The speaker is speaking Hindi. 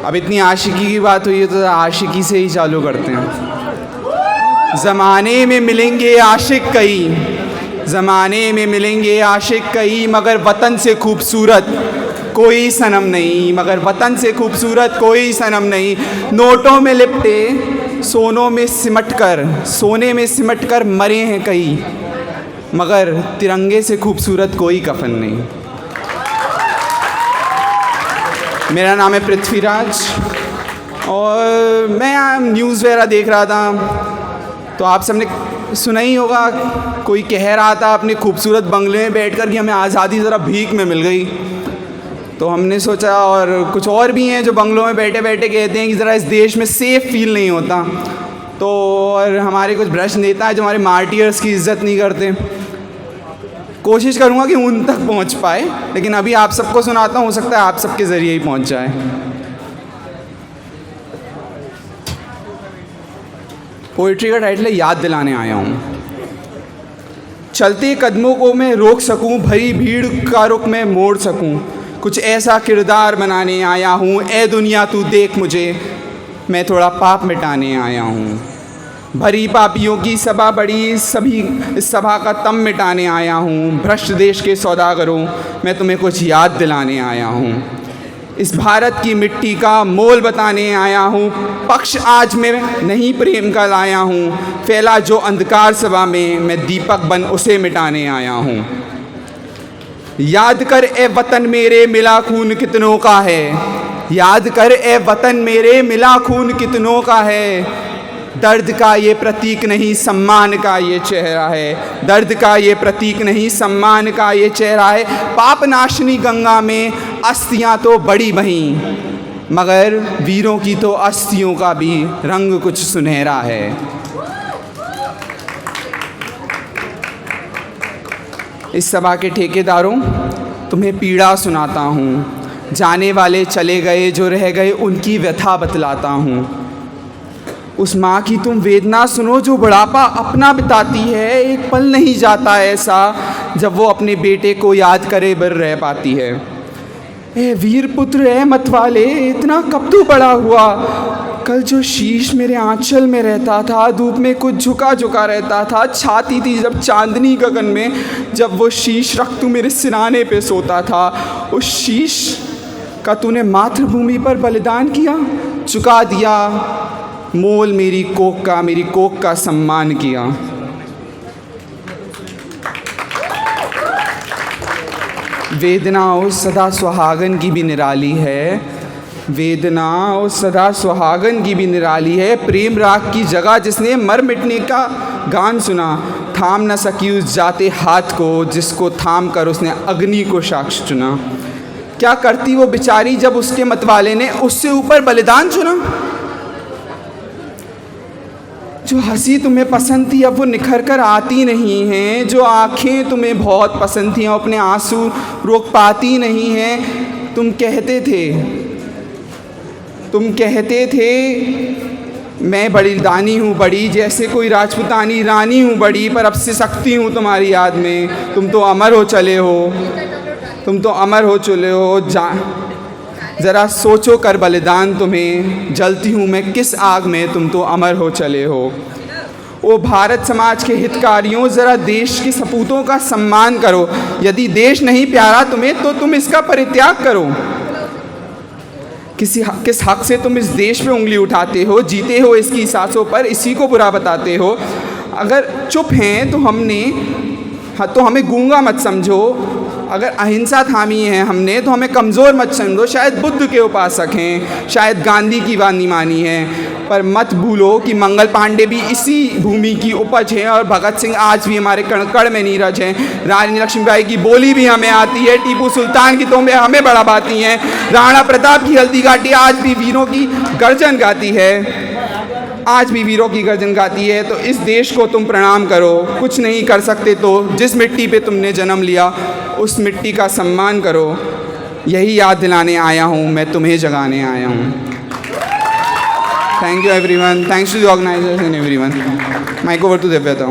अब इतनी आशिकी की बात हुई है तो आशिकी से ही चालू करते हैं। ज़माने में मिलेंगे आशिक कई, ज़माने में मिलेंगे आशिक कई, मगर वतन से खूबसूरत कोई सनम नहीं, मगर वतन से खूबसूरत कोई सनम नहीं। नोटों में लिपटे सोने में सिमट कर मरे हैं कई, मगर तिरंगे से खूबसूरत कोई कफन नहीं। मेरा नाम है पृथ्वीराज और मैं न्यूज़ वगैरह देख रहा था तो आप सबने सुना ही होगा, कोई कह रहा था अपने खूबसूरत बंगले में बैठकर कि हमें आज़ादी ज़रा भीख में मिल गई। तो हमने सोचा, और कुछ और भी हैं जो बंगलों में बैठे बैठे कहते हैं कि ज़रा इस देश में सेफ़ फील नहीं होता। तो और हमारे कुछ भ्रष्ट नेता हैं जो हमारे मार्टियर्स की इज़्ज़त नहीं करते। कोशिश करूँगा कि उन तक पहुँच पाए, लेकिन अभी आप सबको सुनाता हूँ, हो सकता है आप सबके ज़रिए ही पहुँच जाए। पोइट्री का टाइटल है याद दिलाने आया हूँ। चलते कदमों को मैं रोक सकूं, भरी भीड़ का रुख मैं मोड़ सकूं, कुछ ऐसा किरदार बनाने आया हूँ। ए दुनिया तू देख मुझे, मैं थोड़ा पाप मिटाने आया हूँ। भरी पापियों की सभा बड़ी, सभी इस सभा का तम मिटाने आया हूँ। भ्रष्ट देश के सौदागरों, मैं तुम्हें कुछ याद दिलाने आया हूँ। इस भारत की मिट्टी का मोल बताने आया हूँ। पक्ष आज मैं नहीं प्रेम का लाया हूँ। फैला जो अंधकार सभा में, मैं दीपक बन उसे मिटाने आया हूँ। याद कर ए वतन मेरे, मिला खून कितनों का है। याद कर ए वतन मेरे, मिला खून कितनों का है। दर्द का ये प्रतीक नहीं, सम्मान का ये चेहरा है। दर्द का ये प्रतीक नहीं, सम्मान का ये चेहरा है। पाप नाशनी गंगा में अस्थियां तो बड़ी बहीं, मगर वीरों की तो अस्थियों का भी रंग कुछ सुनहरा है। इस सभा के ठेकेदारों, तुम्हें पीड़ा सुनाता हूँ। जाने वाले चले गए, जो रह गए उनकी व्यथा बतलाता हूँ। उस माँ की तुम वेदना सुनो जो बुढ़ापा अपना बिताती है। एक पल नहीं जाता ऐसा जब वो अपने बेटे को याद करे बर रह पाती है। ए वीर पुत्र ए मतवाले, इतना कब तू बड़ा हुआ। कल जो शीश मेरे आंचल में रहता था, धूप में कुछ झुका झुका रहता था। छाती थी जब चांदनी गगन में, जब वो शीश रख तू मेरे सिराने पे सोता था। उस शीश का तूने मातृभूमि पर बलिदान किया, चुका दिया मोल मेरी कोख का सम्मान किया। वेदना उस सदा सुहागन की भी निराली है। वेदना उस सदा सुहागन की भी निराली है। प्रेम राग की जगह जिसने मर मिटने का गान सुना, थाम न सकी उस जाते हाथ को जिसको थाम कर उसने अग्नि को साक्ष्य चुना। क्या करती वो बेचारी जब उसके मतवाले ने उससे ऊपर बलिदान चुना। जो हंसी तुम्हें पसंद थी अब वो निखर कर आती नहीं है। जो आँखें तुम्हें बहुत पसंद थी अपने आंसू रोक पाती नहीं हैं। तुम कहते थे मैं बलिदानी हूँ बड़ी, जैसे कोई राजपूतानी रानी हूँ बड़ी, पर अब से सकती हूँ तुम्हारी याद में। तुम तो अमर हो चले हो। ज़रा सोचो कर बलिदान तुम्हें, जलती हूँ मैं किस आग में, तुम तो अमर हो चले हो। ओ भारत समाज के हितकारियों, ज़रा देश के सपूतों का सम्मान करो। यदि देश नहीं प्यारा तुम्हें तो तुम इसका परित्याग करो। किस हक से तुम इस देश पे उंगली उठाते हो, जीते हो इसकी सांसों पर, इसी को बुरा बताते हो। अगर चुप हैं तो हमें गूंगा मत समझो। अगर अहिंसा थामी है हमने तो हमें कमज़ोर मत समझो। शायद बुद्ध के उपासक हैं, शायद गांधी की वाणी मानी है, पर मत भूलो कि मंगल पांडे भी इसी भूमि की उपज है और भगत सिंह आज भी हमारे कण कण में नीरज हैं। रानी लक्ष्मीबाई की बोली भी हमें आती है, टीपू सुल्तान की तोमें हमें बड़ा बाती हैं, राणा प्रताप की हल्दी घाटी आज भी वीरों की गर्जन गाती है। तो इस देश को तुम प्रणाम करो। कुछ नहीं कर सकते तो जिस मिट्टी पे तुमने जन्म लिया उस मिट्टी का सम्मान करो। यही याद दिलाने आया हूँ, मैं तुम्हें जगाने आया हूँ। Thank you everyone, thanks to the organisers and everyone. Mic over to दिव्यता।